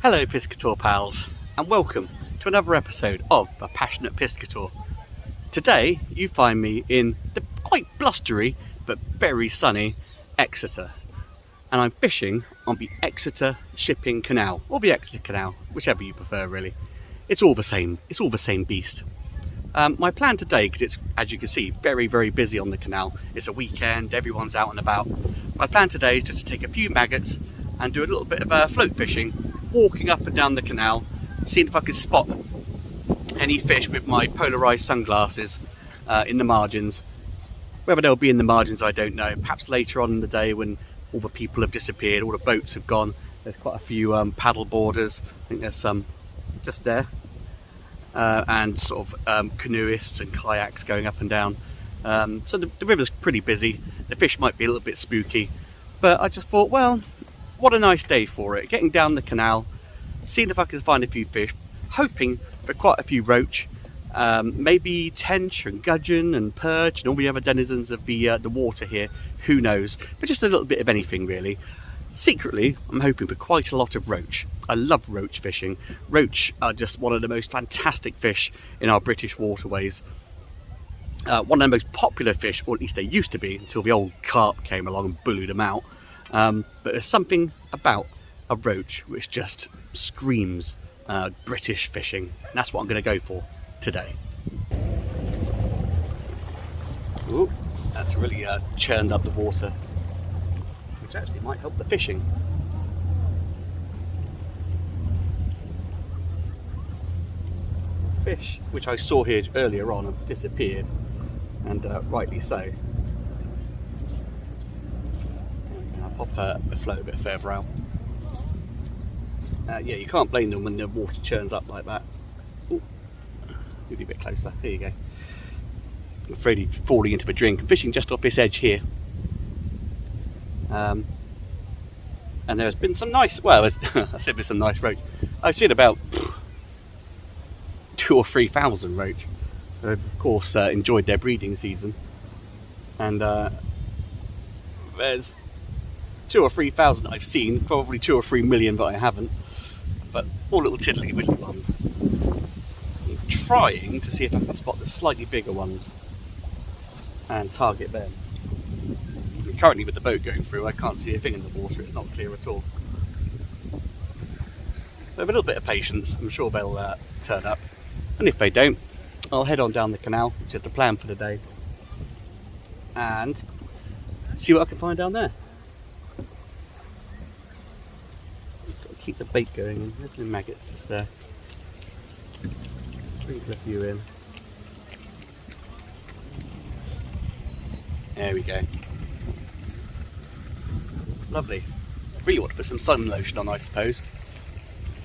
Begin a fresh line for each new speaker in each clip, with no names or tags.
Hello Piscator pals, and welcome to another episode of A Passionate Piscator. Today you find me in the quite blustery but very sunny Exeter, and I'm fishing on the Exeter Shipping Canal, or the Exeter Canal, whichever you prefer really. It's all the same beast. My plan today, because it's, as you can see, very busy on the canal, it's a weekend, everyone's out and about. My plan today is just to take a few maggots and do a little bit of float fishing, walking up and down the canal, seeing if I can spot any fish with my polarized sunglasses in the margins. Whether they'll be in the margins I don't know, perhaps later on in the day when all the people have disappeared, all the boats have gone. There's quite a few paddle boarders, I think there's some just there, and sort of canoeists and kayaks going up and down. So the river's pretty busy, the fish might be a little bit spooky, but I just thought, well, what a nice day for it, getting down the canal, seeing if I can find a few fish, hoping for quite a few roach, maybe tench and gudgeon and perch and all the other denizens of the water here, who knows, but just a little bit of anything really. Secretly, I'm hoping for quite a lot of roach. I love roach fishing. Roach are just one of the most fantastic fish in our British waterways. One of the most popular fish, or at least they used to be, until the old carp came along and bullied them out. But there's something about a roach which just screams British fishing, and that's what I'm going to go for today. Ooh, that's really churned up the water, which actually might help the fishing. Fish which I saw here earlier on have disappeared, and rightly so. I'll pop the float a bit further out. Yeah, you can't blame them when the water churns up like that. Ooh, maybe a bit closer. There you go. I'm afraid he's falling into the drink. I'm fishing just off this edge here. And there's been some nice, well, I said there's some nice roach. I've seen about 2,000 or 3,000 roach. They've of course enjoyed their breeding season. And there's 2,000 or 3,000 I've seen, probably 2 or 3 million that I haven't. But all little tiddly widdly ones. I'm trying to see if I can spot the slightly bigger ones and target them. Currently with the boat going through, I can't see a thing in the water, it's not clear at all. But with a little bit of patience, I'm sure they'll turn up. And if they don't, I'll head on down the canal, which is the plan for the day, and see what I can find down there. Just got to keep the bait going, and there's the maggots just there. Sprinkle a few in. There we go. Lovely. I really want to put some sun lotion on, I suppose.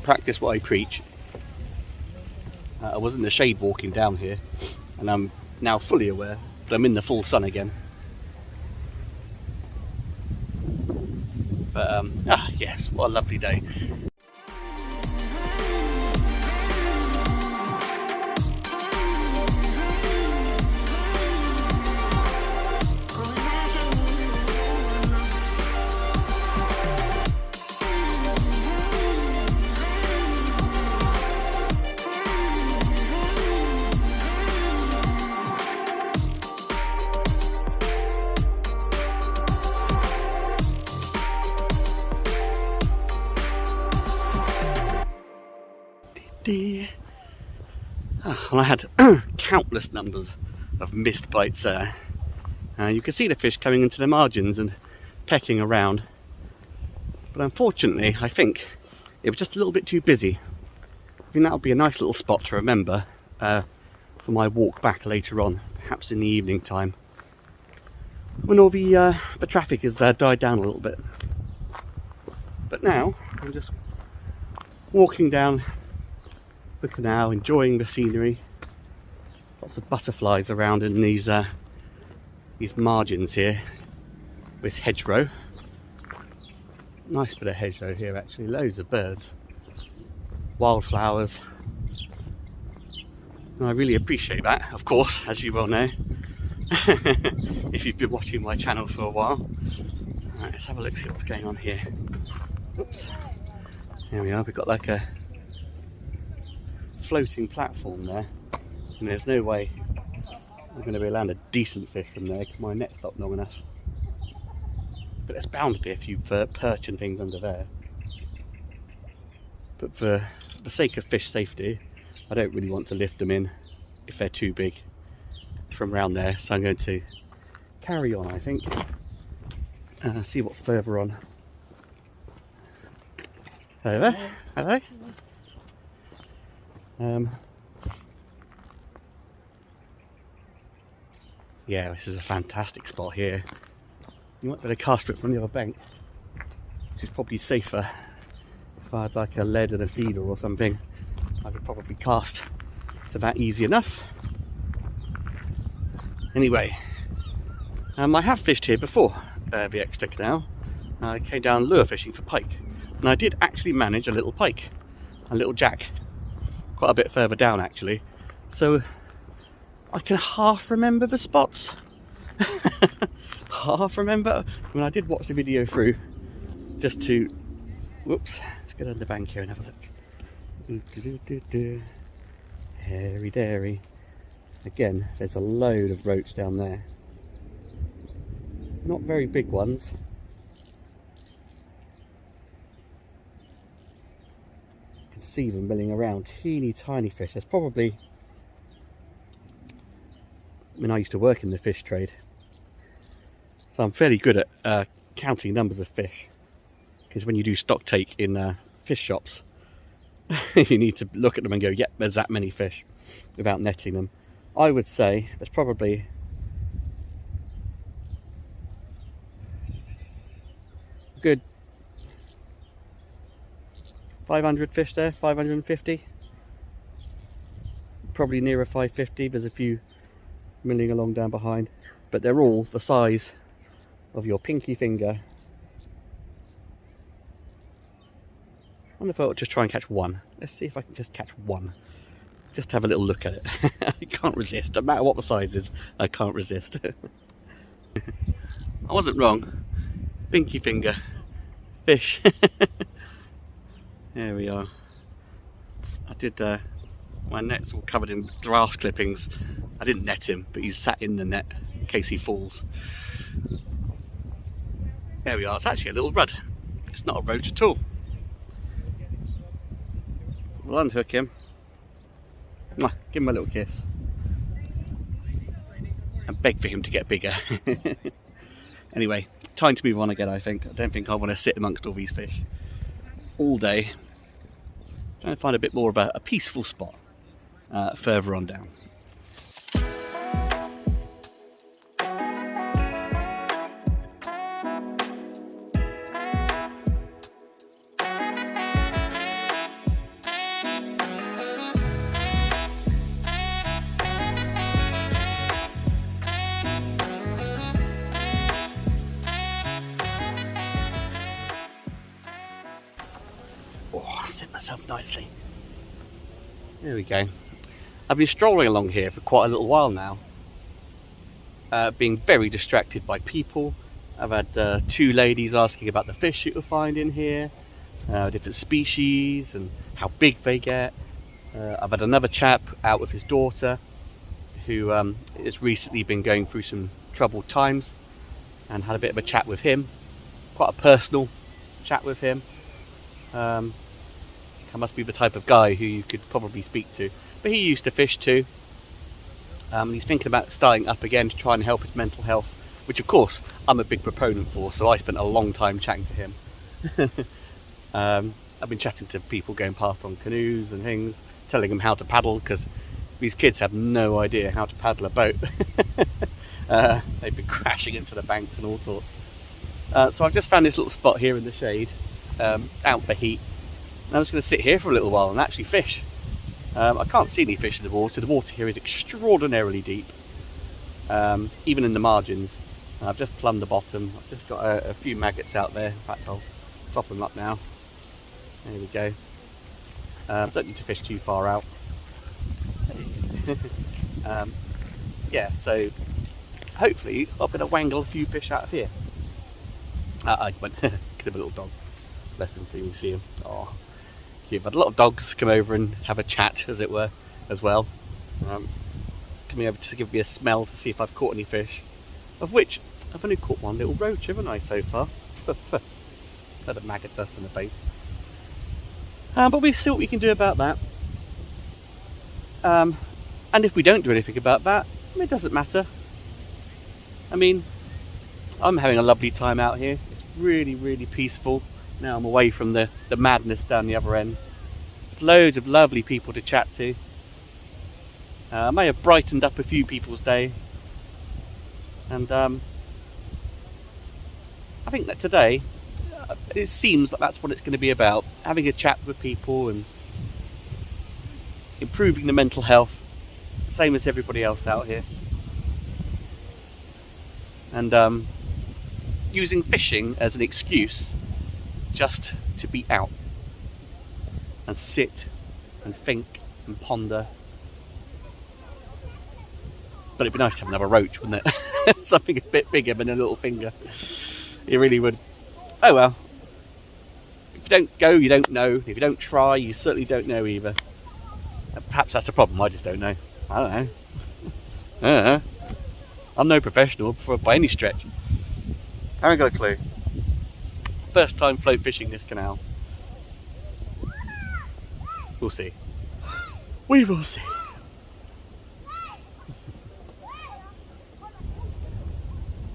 Practice what I preach. I was in the shade walking down here, and I'm now fully aware that I'm in the full sun again. But yes, what a lovely day. Well, I had countless numbers of missed bites there. You could see the fish coming into the margins and pecking around, but unfortunately I think it was just a little bit too busy. I think that would be a nice little spot to remember for my walk back later on, perhaps in the evening time, when all the traffic has died down a little bit. But now I'm just walking down the canal, enjoying the scenery. Lots of butterflies around in these margins here. This hedgerow. Nice bit of hedgerow here actually, loads of birds. Wildflowers. And I really appreciate that, of course, as you well know. If you've been watching my channel for a while. Right, let's have a look, see what's going on here. Oops. Here we are, we've got like a floating platform there, and there's no way I'm going to be allowed a decent fish from there because my net's not long enough. But there's bound to be a few perch and things under there. But for the sake of fish safety, I don't really want to lift them in if they're too big from around there, so I'm going to carry on, I think, see what's further on. Hello there. Hello. Yeah, this is a fantastic spot here. You might better cast for it from the other bank, which is probably safer. If I had like a lead and a feeder or something, I could probably cast to that easy enough. Anyway, I have fished here before, the Exeter Canal. I came down lure fishing for pike, and I did actually manage a little pike, a little jack, quite a bit further down actually. So I can half remember the spots. Half remember. I mean, I did watch the video through just to, whoops, let's get on the bank here and have a look. Hairy dairy. Again, there's a load of roach down there. Not very big ones. You can see them milling around, teeny tiny fish. There's probably, I mean, I used to work in the fish trade, so I'm fairly good at counting numbers of fish, because when you do stock take in fish shops, you need to look at them and go, yep, there's that many fish, without netting them. I would say there's probably a good 500 fish there, 550, probably nearer 550. There's a few milling along down behind, but they're all the size of your pinky finger. I wonder if I'll just try and catch one. Let's see if I can just catch one. Just have a little look at it. I can't resist. No matter what the size is, I can't resist. I wasn't wrong. Pinky finger. Fish. There we are. I did, my net's all covered in grass clippings. I didn't net him, but he's sat in the net in case he falls. There we are. It's actually a little rudd. It's not a roach at all. We'll unhook him. Mwah, give him a little kiss. And beg for him to get bigger. Anyway, time to move on again, I think. I don't think I want to sit amongst all these fish all day. Trying to find a bit more of a peaceful spot further on down. Sit myself nicely. There we go. I've been strolling along here for quite a little while now, being very distracted by people. I've had two ladies asking about the fish you'll find in here, different species and how big they get. I've had another chap out with his daughter who has recently been going through some troubled times, and had a bit of a chat with him, quite a personal chat with him. I must be the type of guy who you could probably speak to, but he used to fish too, and he's thinking about starting up again to try and help his mental health, which of course I'm a big proponent for, so I spent a long time chatting to him. I've been chatting to people going past on canoes and things, telling them how to paddle, because these kids have no idea how to paddle a boat. They've been crashing into the banks and all sorts. So I've just found this little spot here in the shade, out for heat. And I'm just going to sit here for a little while and actually fish. I can't see any fish in the water. The water here is extraordinarily deep, even in the margins. I've just plumbed the bottom. I've just got a few maggots out there. In fact, I'll top them up now. There we go. Don't need to fish too far out. Yeah, so hopefully I'll be able to wangle a few fish out of here. I went, give him a little dog. Bless him till you can see him. Oh, You've had a lot of dogs come over and have a chat, as it were, as well. Coming over to give me a smell to see if I've caught any fish, of which I've only caught one little roach, haven't I, so far? Had a maggot dust in the face. But we'll see what we can do about that. And if we don't do anything about that, it doesn't matter. I mean, I'm having a lovely time out here. It's really, really peaceful. Now I'm away from the madness down the other end. There's loads of lovely people to chat to. I may have brightened up a few people's days. And I think that today, it seems like that's what it's going to be about. Having a chat with people and improving the mental health. Same as everybody else out here. And using fishing as an excuse just to be out and sit and think and ponder. But it'd be nice to have another roach, wouldn't it? Something a bit bigger than a little finger. It really would. Oh well. If you don't go, you don't know. If you don't try, you certainly don't know either. Perhaps that's the problem, I just don't know. I don't know. I'm no professional by any stretch. I haven't got a clue. First time float fishing this canal. We'll see. We will see.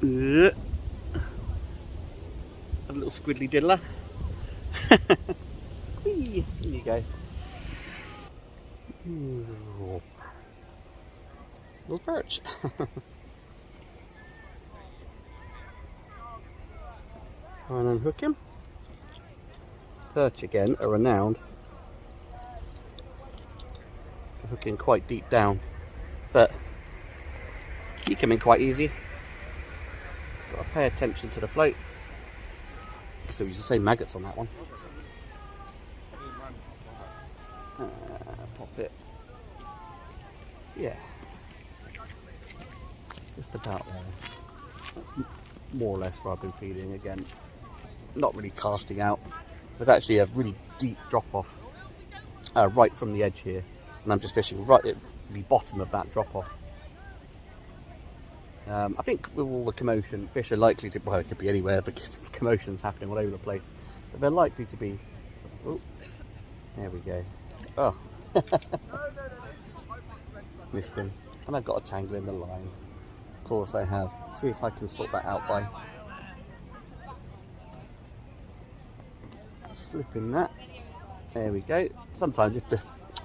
A little squiddly diddler. There you go. Ooh. Little perch. Try and unhook him. Perch again are renowned for hooking quite deep down, but he come in quite easy. Just got to pay attention to the float. So use the same maggots on that one. Pop it. Yeah. Just about there. That's more or less where I've been feeding again. Not really casting out. There's actually a really deep drop off right from the edge here, and I'm just fishing right at the bottom of that drop off. I think with all the commotion, fish are likely to, well, it could be anywhere, the commotion's happening all over the place, but they're likely to be, oh, there we go, oh, missed him, and I've got a tangle in the line, of course I have. See if I can sort that out by flipping that, there we go. Sometimes if the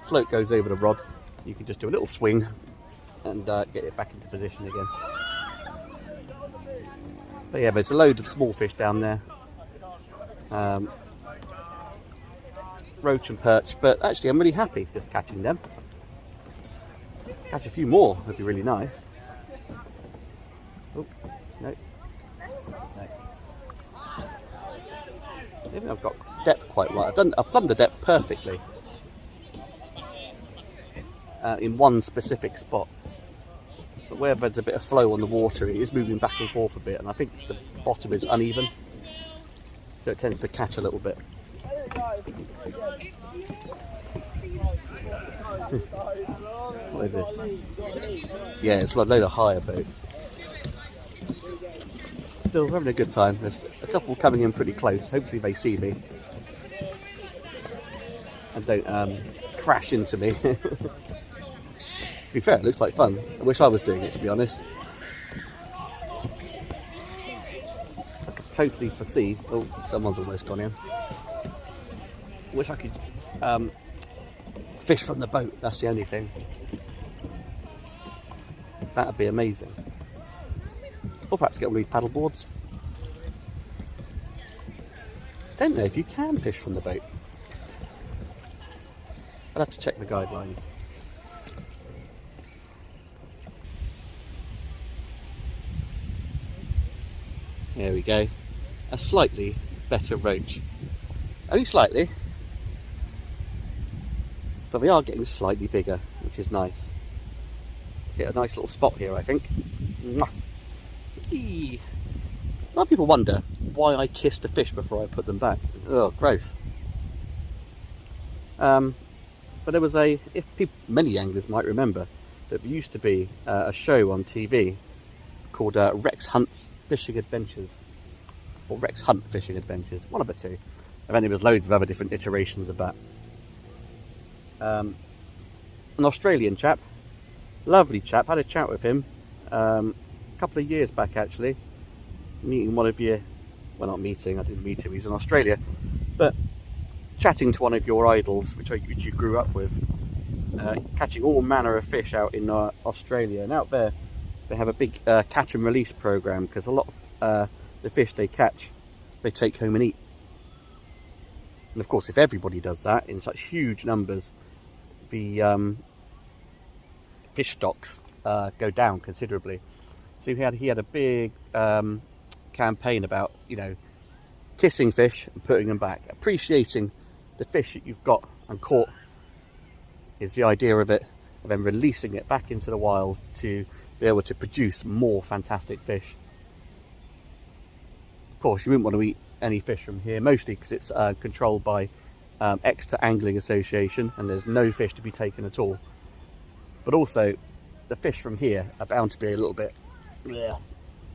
float goes over the rod, you can just do a little swing and get it back into position again. But yeah, there's a load of small fish down there, roach and perch, but actually I'm really happy just catching them. Catch a few more would be really nice. Oh, no. I think I've got depth quite right. I've plumbed the depth perfectly in one specific spot. But where there's a bit of flow on the water, it is moving back and forth a bit, and I think the bottom is uneven, so it tends to catch a little bit. What is this? Yeah, it's like a load of hire boats. Still having a good time. There's a couple coming in pretty close. Hopefully they see me and don't crash into me. To be fair, it looks like fun. I wish I was doing it, to be honest. I could totally foresee. Oh, someone's almost gone in. I wish I could fish from the boat. That's the only thing. That'd be amazing. Or perhaps get one of these paddle boards. Don't know if you can fish from the boat. I'll have to check the guidelines. There we go. A slightly better roach. Only slightly. But they are getting slightly bigger, which is nice. Get a nice little spot here, I think. Mwah. A lot of people wonder why I kiss the fish before I put them back. Oh, gross. But there was many anglers might remember, that there used to be a show on TV called Rex Hunt's Fishing Adventures, or Rex Hunt Fishing Adventures, one of the two. And then there was loads of other different iterations of that. An Australian chap, lovely chap, had a chat with him a couple of years back actually, meeting one of your, well not meeting, I didn't meet him, he's in Australia, but chatting to one of your idols, which you grew up with, catching all manner of fish out in Australia. And out there they have a big catch and release program, because a lot of the fish they catch they take home and eat. And of course, if everybody does that in such huge numbers, the fish stocks go down considerably. So he had a big campaign about, you know, kissing fish and putting them back, appreciating the fish that you've got and caught is the idea of it, and then releasing it back into the wild to be able to produce more fantastic fish. Of course, you wouldn't want to eat any fish from here, mostly because it's controlled by Exeter Angling Association, and there's no fish to be taken at all. But also, the fish from here are bound to be a little bit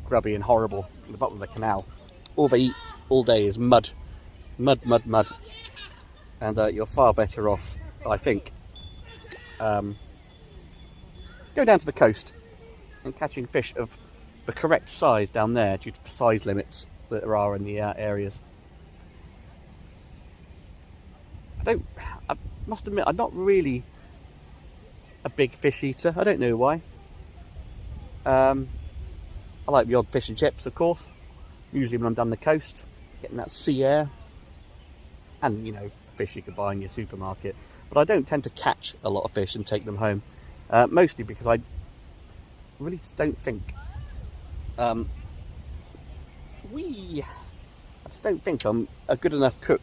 grubby and horrible from the bottom of the canal. All they eat all day is mud. And you're far better off, I think, go down to the coast and catching fish of the correct size down there, due to the size limits that there are in the areas. I must admit, I'm not really a big fish eater. I don't know why. I like the odd fish and chips, of course, usually when I'm down the coast, getting that sea air, and you know, fish you could buy in your supermarket. But I don't tend to catch a lot of fish and take them home, mostly because I really just don't think I just don't think I'm a good enough cook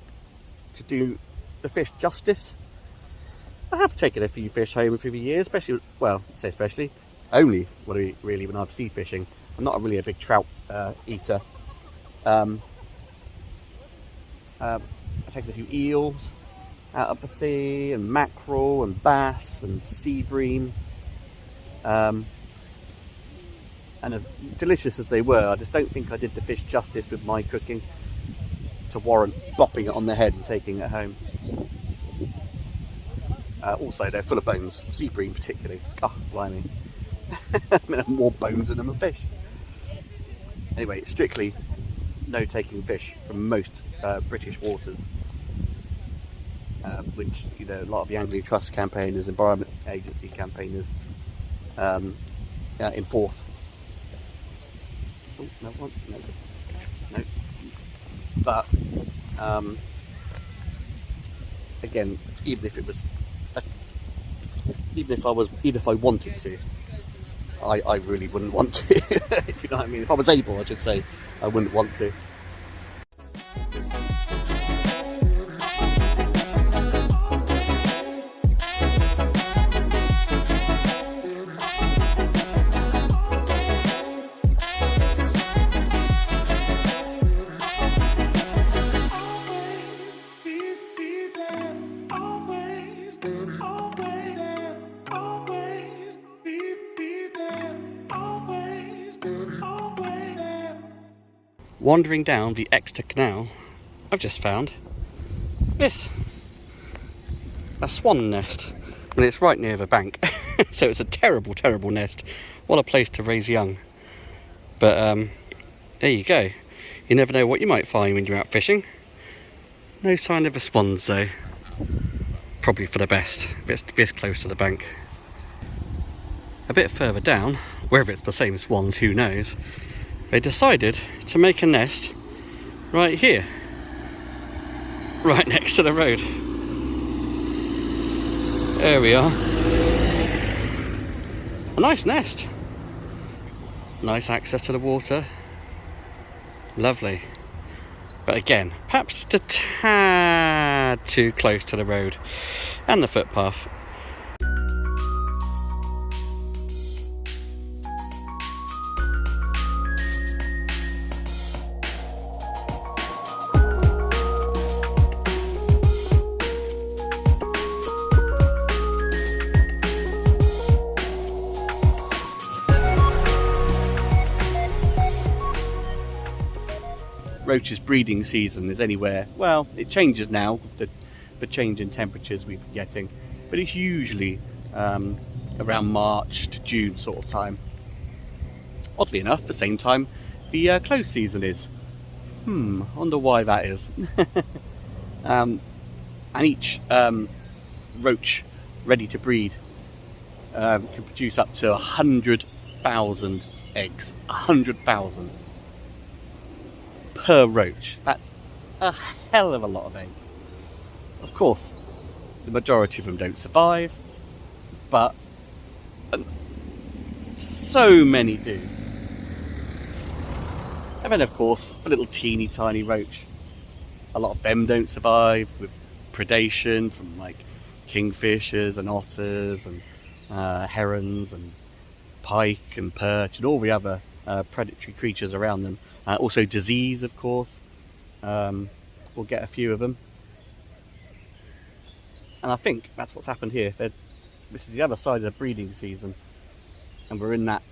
to do the fish justice. I have taken a few fish home through the years, especially, well, I say especially, only really when I'm sea fishing. I'm not really a big trout eater. I've taken a few eels out of the sea, and mackerel and bass and sea bream. And as delicious as they were, I just don't think I did the fish justice with my cooking to warrant bopping it on the head and taking it home. Also, they're full of bones, sea bream particularly. Oh, blimey. I mean, more bones in them than fish. Anyway, strictly no taking fish from most British waters, which, you know, a lot of the Angling Trust campaigners, Environment Agency campaigners enforce. Oh, no. But again, even if I wanted to, I really wouldn't want to. If you know what I mean. If I was able, I should say, I wouldn't want to. Wandering down the Exeter Canal, I've just found this, a swan nest, and it's right near the bank. So it's a terrible nest. What a place to raise young. But there you go. You never know what you might find when you're out fishing. No sign of the swans though. Probably for the best, this close to the bank. A bit further down, whether it's the same swans, who knows, they decided to make a nest right here, right next to the road. There we are. A nice nest. Nice access to the water. Lovely. But again, perhaps just a tad too close to the road and the footpath. roach's breeding season is anywhere, well, it changes now with the change in temperatures we've been getting, but it's usually around March to June sort of time. Oddly enough, the same time the close season is. I wonder why that is. And each roach ready to breed can produce up to 100,000 eggs. 100,000 per roach. That's a hell of a lot of eggs. Of course, the majority of them don't survive, but so many do. And then of course, the little teeny tiny roach, a lot of them don't survive with predation from like kingfishers and otters and herons and pike and perch and all the other predatory creatures around them. Also disease, of course. We'll get a few of them. And I think that's what's happened here. This is the other side of the breeding season, and we're in that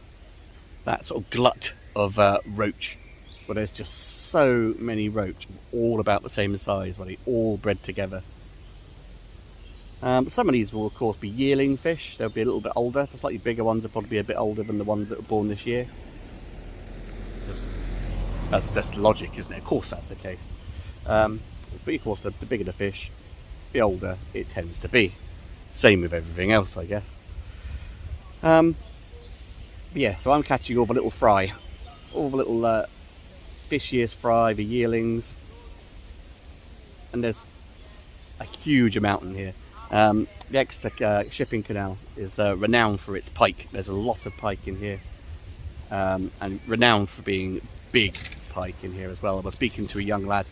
sort of glut of roach, where there's just so many roach, all about the same size, where they all bred together. Some of these will of course be yearling fish. They'll be a little bit older. The slightly bigger ones will probably be a bit older than the ones that were born this year. That's just logic, isn't it? Of course that's the case. But of course the bigger the fish, the older it tends to be. Same with everything else, I guess. Yeah, so I'm catching all the little fry, all the little fish years fry, the yearlings, and there's a huge amount in here. The Exeter shipping canal is renowned for its pike. There's a lot of pike in here, and renowned for being big pike in here as well. I was speaking to a young lad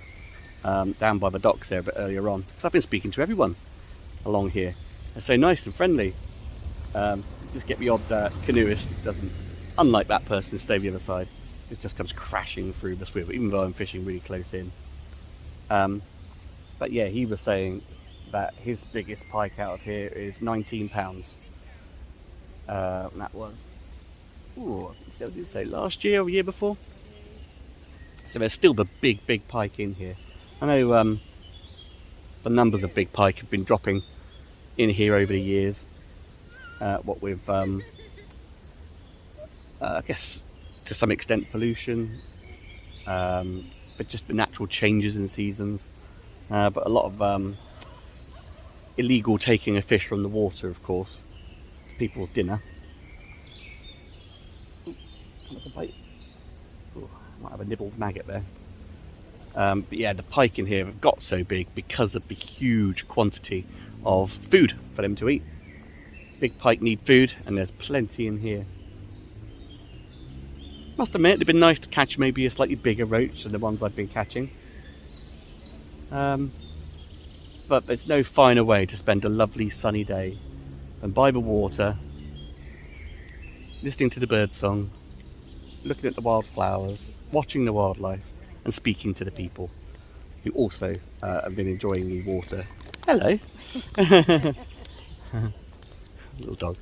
down by the docks there a bit earlier on, because I've been speaking to everyone along here. They're so nice and friendly. Just get the odd canoeist that doesn't, unlike that person, stay the other side. It just comes crashing through the swim, even though I'm fishing really close in. But yeah, he was saying that his biggest pike out of here is 19 pounds. And that was, what did he say, last year or the year before? So there's still the big pike in here. I know the numbers of big pike have been dropping in here over the years. What with, I guess, to some extent pollution, but just the natural changes in seasons. But a lot of illegal taking of fish from the water, of course, people's dinner. Ooh, that's a bite. Ooh, might have a nibbled maggot there. But yeah, the pike in here have got so big because of the huge quantity of food for them to eat. Big pike need food, and there's plenty in here. Must admit, it'd been nice to catch maybe a slightly bigger roach than the ones I've been catching. But there's no finer way to spend a lovely sunny day than by the water, listening to the birdsong, looking at the wildflowers, watching the wildlife, and speaking to the people who also have been enjoying the water. Hello! Little dog.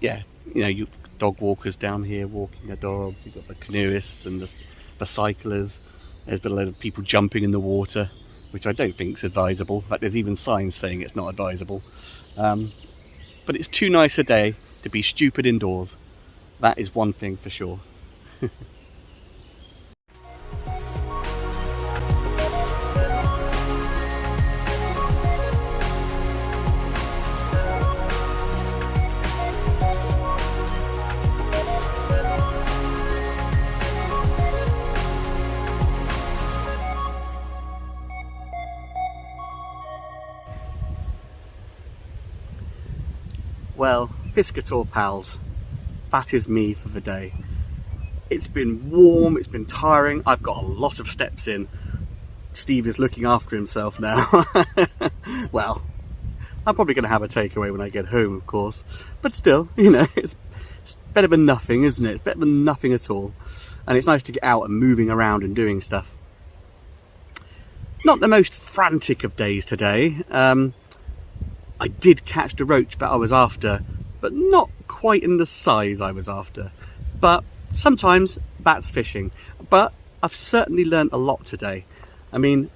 Yeah, you know, you dog walkers down here walking a dog. You've got the canoeists and the cyclers. There's been a load of people jumping in the water, which I don't think is advisable. In fact, there's even signs saying it's not advisable. But it's too nice a day to be stupid indoors. That is one thing for sure. Well, piscator pals, that is me for the day. It's been warm, it's been tiring, I've got a lot of steps in. Steve is looking after himself now. Well, I'm probably going to have a takeaway when I get home, of course. But still, you know, it's better than nothing, isn't it? It's better than nothing at all. And it's nice to get out and moving around and doing stuff. Not the most frantic of days today. I did catch the roach that I was after, but not quite in the size I was after. But sometimes that's fishing. But I've certainly learned a lot today. I mean,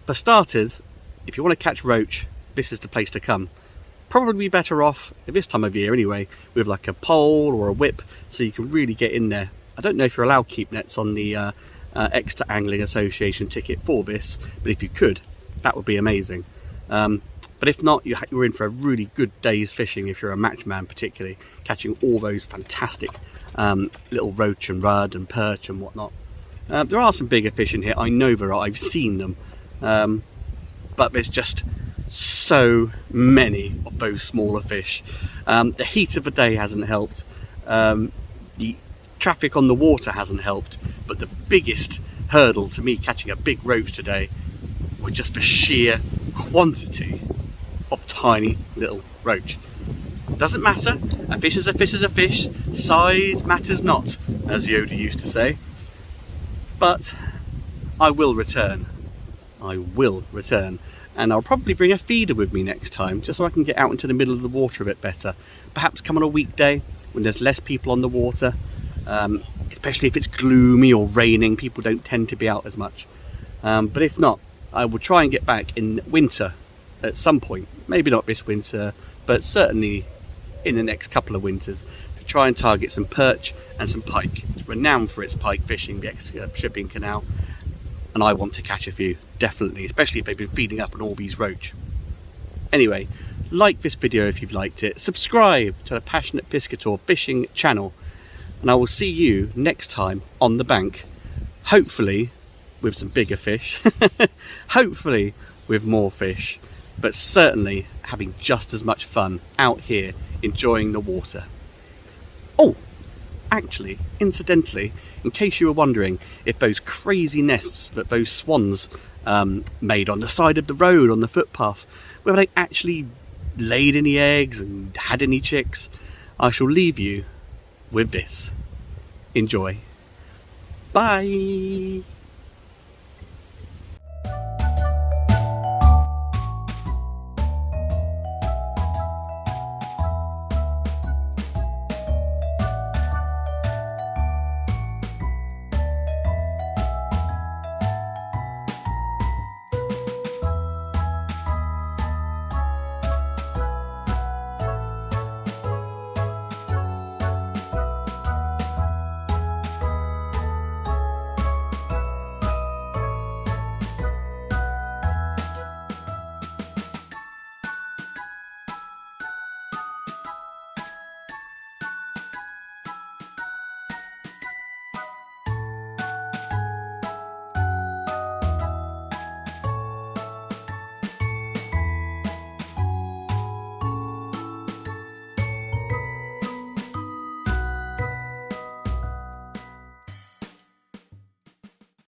for starters, if you want to catch roach, this is the place to come. Probably be better off at this time of year anyway, with like a pole or a whip, so you can really get in there. I don't know if you're allowed keep nets on the Exeter Angling Association ticket for this, but if you could, that would be amazing. But if not, you're in for a really good day's fishing if you're a matchman, particularly catching all those fantastic little roach and rudd and perch and whatnot. There are some bigger fish in here, I know there are, I've seen them, but there's just so many of those smaller fish. The heat of the day hasn't helped, the traffic on the water hasn't helped, but the biggest hurdle to me catching a big roach today was just the sheer quantity of tiny little roach. Doesn't matter, a fish is a fish is a fish, size matters not, as Yoda used to say. But I will return, and I'll probably bring a feeder with me next time, just so I can get out into the middle of the water a bit better. Perhaps come on a weekday when there's less people on the water, especially if it's gloomy or raining. People don't tend to be out as much, but if not, I will try and get back in winter at some point. Maybe not this winter, but certainly in the next couple of winters, to try and target some perch and some pike. It's renowned for its pike fishing, the Exeter Canal, and I want to catch a few, definitely, especially if they've been feeding up on all these roach. Anyway, like this video if you've liked it, subscribe to the Passionate Piscator fishing channel, and I will see you next time on the bank, hopefully with some bigger fish, hopefully with more fish, but certainly having just as much fun out here enjoying the water. Oh, actually, incidentally, in case you were wondering if those crazy nests that those swans made on the side of the road, on the footpath, whether they actually laid any eggs and had any chicks, I shall leave you with this. Enjoy. Bye.